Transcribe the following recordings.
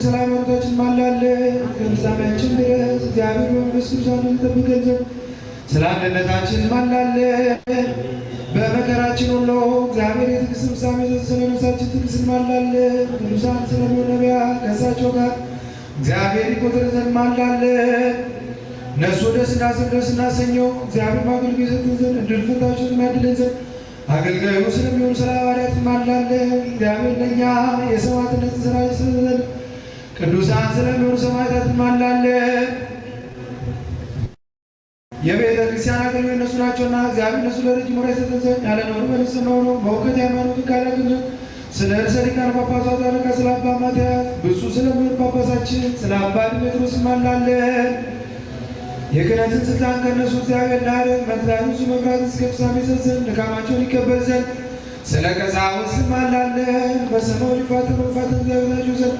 ሰላምታችን ማላለ ከፍጻሜያችን ድረስ እግዚአብሔር መንፈስ ቅዱስን ይጠብቀን ዘንድ ስለ አንድነታችን ማላለ በመከራችን ሁሉ እግዚአብሔር የትዕግስት ፍጻሜ ስለ ነፍሳችን ትዕግስትን ማላለ ቅዱሳን ስለሚሆኑ ነቢያት ከእሳቸው ጋር እግዚአብሔር ይቆጥር ዘንድ ማላለ እነሱ ደስ እናሰኘው እግዚአብሔር በአገልጋዩ ይሰጠን ዘንድ እድል ፈንታችንን ያድለን ዘንድ አገልጋዩ ስለሚሆኑ ስለ ሐዋርያት ማላለ እግዚአብሔር ለእኛ የሰማዕትነት ሥራ ይሰጠን ዘንድ ቅዱሳን ስለሚሆኑ ሰማዕታት ማላለ የቤተ ክርስቲያን አገልጋዮች እነሱ ናቸውና እግዚአብሔር እነሱ ለረጅም ወራት የሰጠን ዘንድ ያለ ነውር በንጽሕና ሆነው በእውቀት ሃይማኖት ካላገኙ ስለ ርዕሰ ሊቃነ ጳጳሳት አለቃ ስለ አባ ማትያስ ብፁዕ ስለሚሆን ጳጳሳችን ስለ አባ ድሜጥሮስ ማላለ የክህነትን ስልጣን ከእነሱ እግዚአብሔር ዳር መግዛት እሱ መብራት እስከ ፍጻሜ ይሰጥ ዘንድ ድካማቸውን ይቀበል ዘንድ ስለ ቀሳውስት ማላለ በሰማው ሊፋት መግፋት እግዚአብሔራቸው ዘንድ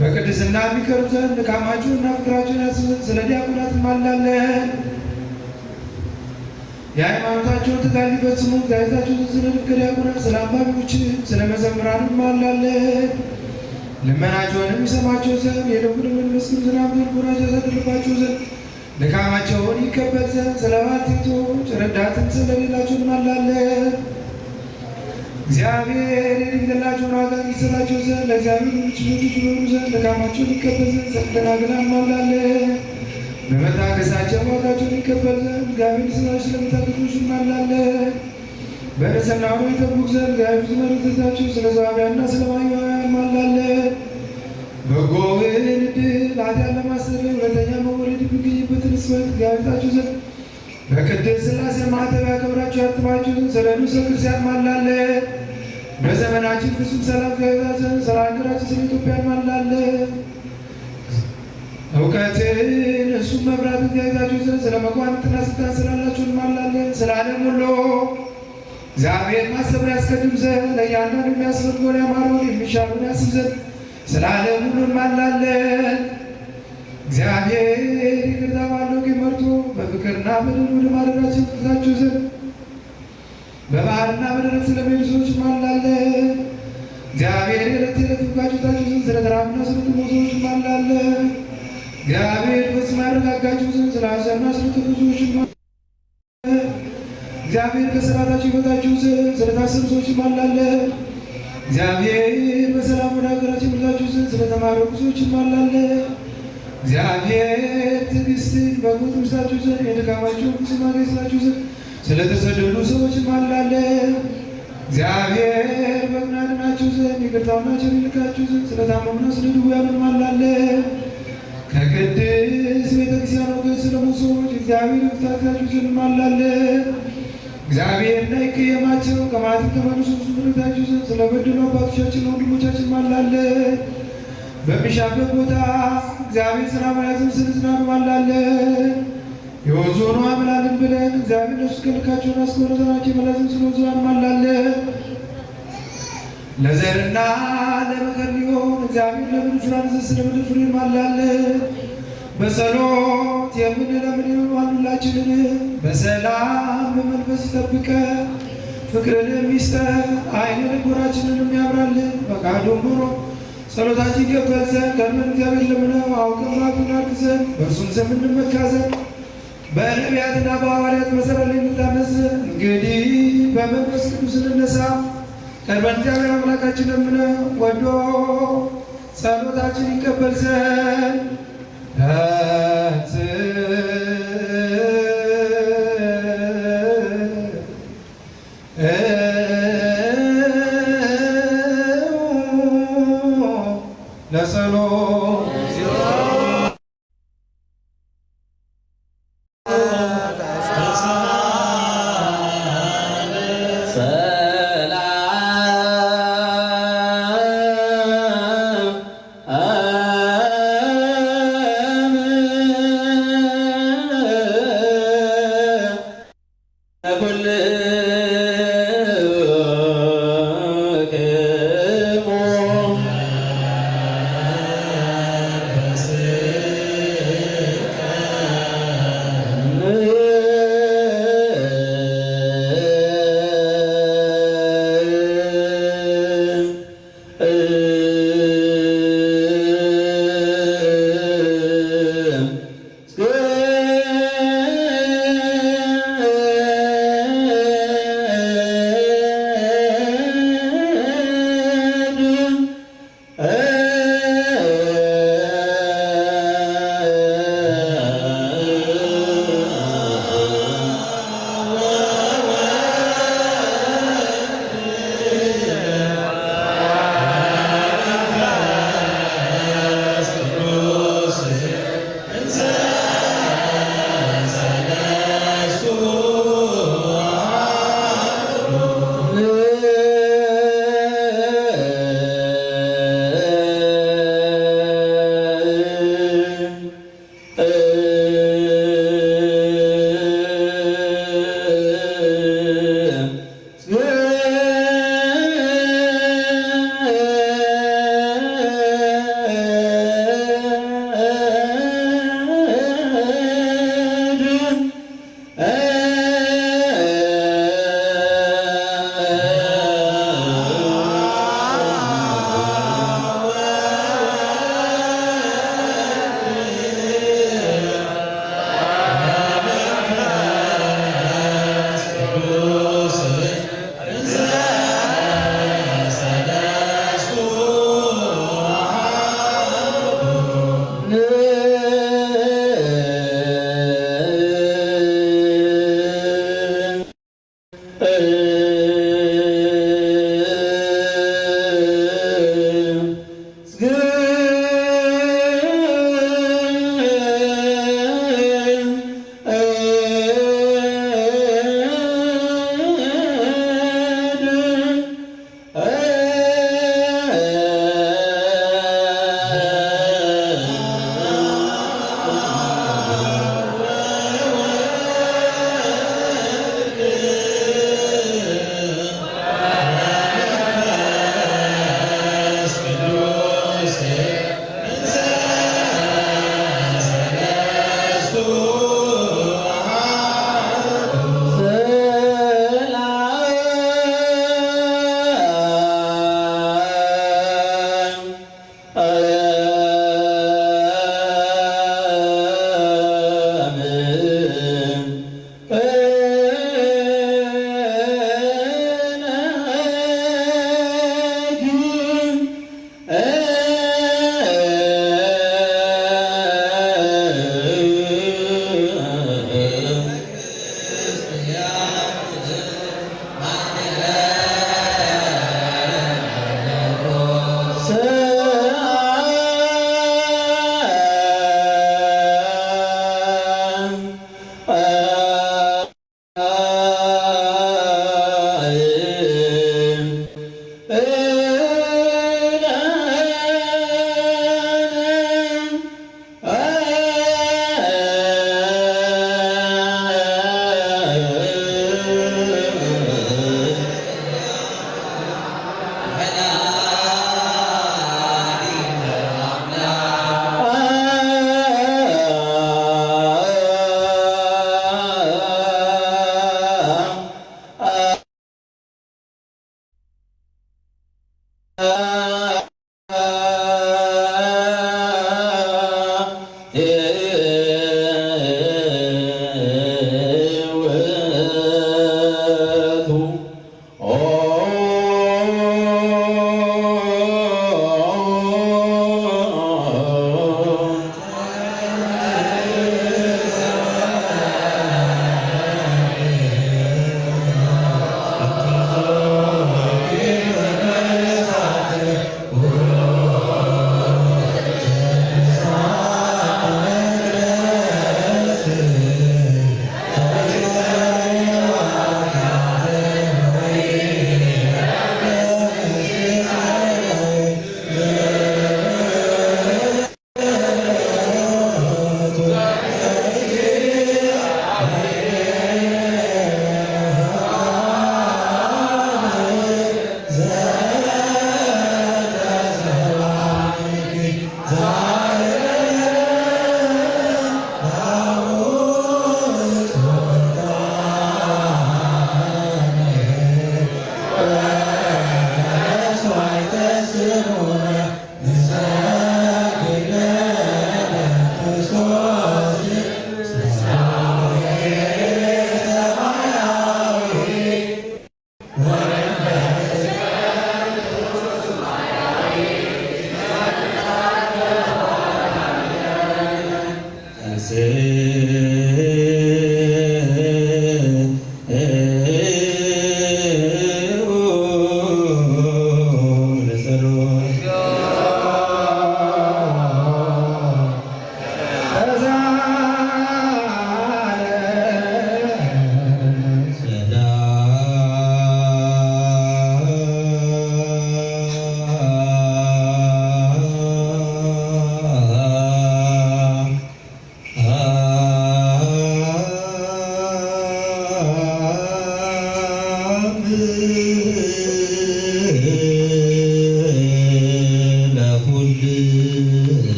በቅድስና የሚቀርቡ ዘንድ ድካማቸውንና ፍቅራቸውን ያስብ ዘንድ ስለ ዲያቆናት ማላለን የሃይማኖታቸውን ትጋት ሊፈጽሙ ጋዜጣቸውን ስለ ልክ ዲያቆናት ስለ አንባቢዎችም ስለ መዘምራን ማላለን ልመናቸውን የሚሰማቸው ዘንድ የደቡብ መንፈስ ቅዱስን ልቦናቸው ያሳድርባቸው ዘንድ ድካማቸውን ይቀበል ዘንድ ስለ ባልቴቶች ረዳትን ስለሌላቸው ማላለን እግዚአብሔር የድንግልናቸውን ዋጋ ይሰጣቸው ዘንድ ለእግዚአብሔር ልጆች ይሆኑ ዘንድ ድካማቸውን ይቀበል ዘንድ ስለ ደናግላን ማላለን በመታገሳቸው ዋጋቸውን ይቀበል ዘንድ እግዚአብሔር ይሰጣቸው ስለሚታገሱች ማላለን በንጽሕና ሆነው ይጠብቁ ዘንድ እግዚአብሔር ስለሚታገሳቸው ስለ ዘዋውያንና ስለ ማኅበራውያን ማላለን በጎውን ዕድል ኃጢአት ለማስተስረይ ሁለተኛ መወለድ የሚገኝበትን ሕጽበት እግዚአብሔር ይሰጣቸው ዘንድ በቅድስት ሥላሴ ማኅተብ ያከብራቸው ያትማቸው ዘንድ ስለ ንዑሰ ክርስቲያን ማላለን በዘመናችን ፍጹም ሰላም እግዚአብሔር ዘንድ ስለ ሀገራችን ስለ ኢትዮጵያ ማላለን እውቀትን እሱም መብራት እግዚአብሔር ዘንድ ስለ መኳንንትና ስልጣን ስላላቸው ማላለን ስለ ዓለም ሁሉ እግዚአብሔር ማሰብን ያስቀድም ዘንድ ለእያንዳንዱ የሚያስፈልገውን ያማረውን የሚሻለውን ያስብ ዘንድ ስለ ዓለም ሁሉ ማላለን እግዚአብሔር ይቅርታ ባለው ጊዜ መርቶ በፍቅርና በድል ወደ ማደሪያችን ይዛቸው ዘንድ በባህርና በደረቅ ስለሚሄዱ ሰዎች ማላለን እግዚአብሔር የዕለት የዕለት ምግባቸውን ዘንድ ስለ ተራቡና ስለ ተጠሙ ሰዎች ማላለን እግዚአብሔር ፈጽሞ ያረጋጋቸው ዘንድ ስለ ኀዘንና ስለ ተከዙ ሰዎች ማላለን እግዚአብሔር ከሥርዓታቸው ይፈታቸው ዘንድ ስለ ታሰሩ ሰዎች ማላለን እግዚአብሔር በሰላም ወደ ሀገራቸው ይመልሳቸው ዘንድ ስለ ተማረኩ ሰዎች ማላለን እግዚአብሔር ትዕግስትን በጎ ይስጣቸው ዘንድ የድካማቸውን ፍጹም ዋጋ ይስጣቸው ዘንድ ስለተሰደዱ ሰዎች ማላለን እግዚአብሔር በቅን ያድናቸው ዘንድ ይቅርታውና ቸር ይልካቸው ዘንድ ስለታመሙና ስለ ድውያኑ ማላለን ከቅድስት ቤተክርስቲያን ወገን ስለሞቱ ሰዎች እግዚአብሔር ይፍታቸው ዘንድ ማላለን እግዚአብሔር እንዳይቀየማቸው ከማዕት ተመልሶ ምሕረታቸው ዘንድ ስለበደሉ አባቶቻችን ወንድሞቻችን ማላለን በሚሻበት ቦታ እግዚአብሔር ሰላም ያዘን ስለ ዝናብ ማላለን የወንዙን ውሃ ምላልን ብለን እግዚአብሔር እነሱ ከልካቸውን አስቆረጠናቸው የመላዝን ስለ ወንዙ ማላለን ለዘርና ለመከር ሊሆን እግዚአብሔር ለምድር ፍሬ ያዘን ስለ ምድር ፍሬ ማላለን በጸሎት የምንለምን ሁላችንን በሰላም በመንፈስ ይጠብቀን ፍቅርን ይስጠን ዓይነ ልቦናችንን የሚያብራልን ፈቃዱን ሆኖ ጸሎታችን ይቀበል ዘንድ ከእርሱም እግዚአብሔር ለምነው አውቀን ማቱን አግዘን በእርሱም ስም እንመካ ዘንድ በነቢያትና በሐዋርያት መሠረት ላይ እንታነጽ እንግዲህ በመንፈስ ቅዱስ እንነሳ ቀርበን እግዚአብሔር አምላካችን ለምነው ወዶ ጸሎታችን ይቀበል ዘንድ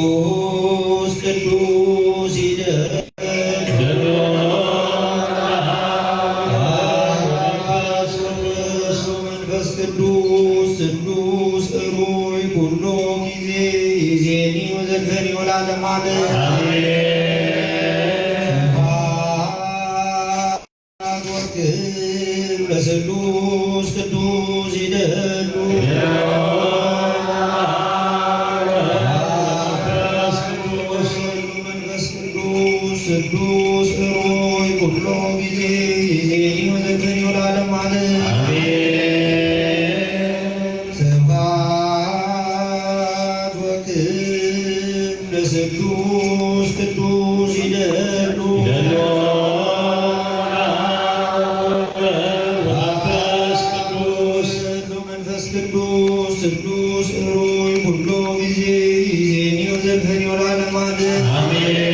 ቅዱስ ቅዱስ ይደሉ መንፈስ ቅዱስ ቅዱስ እሩይ ኩሎ ጊዜ ይዜኒ ወዘልፈኒ ወለዓለመ ዓለም ለስሉስ ቅዱስ ይደሉ መንፈስ ቅዱስ ቅዱስ እሩይ ኩሎ ጊዜ ይዜኒ ወዘልፈኒ ወለዓለመ ዓለም ስብሐት ወክብር ለስሉስ ቅዱስ ይደሉ ቅዱስ እሩይ ኩሎ ጊዜ ይዜኒ ወዘልፈኒ ወለዓለመ ዓለም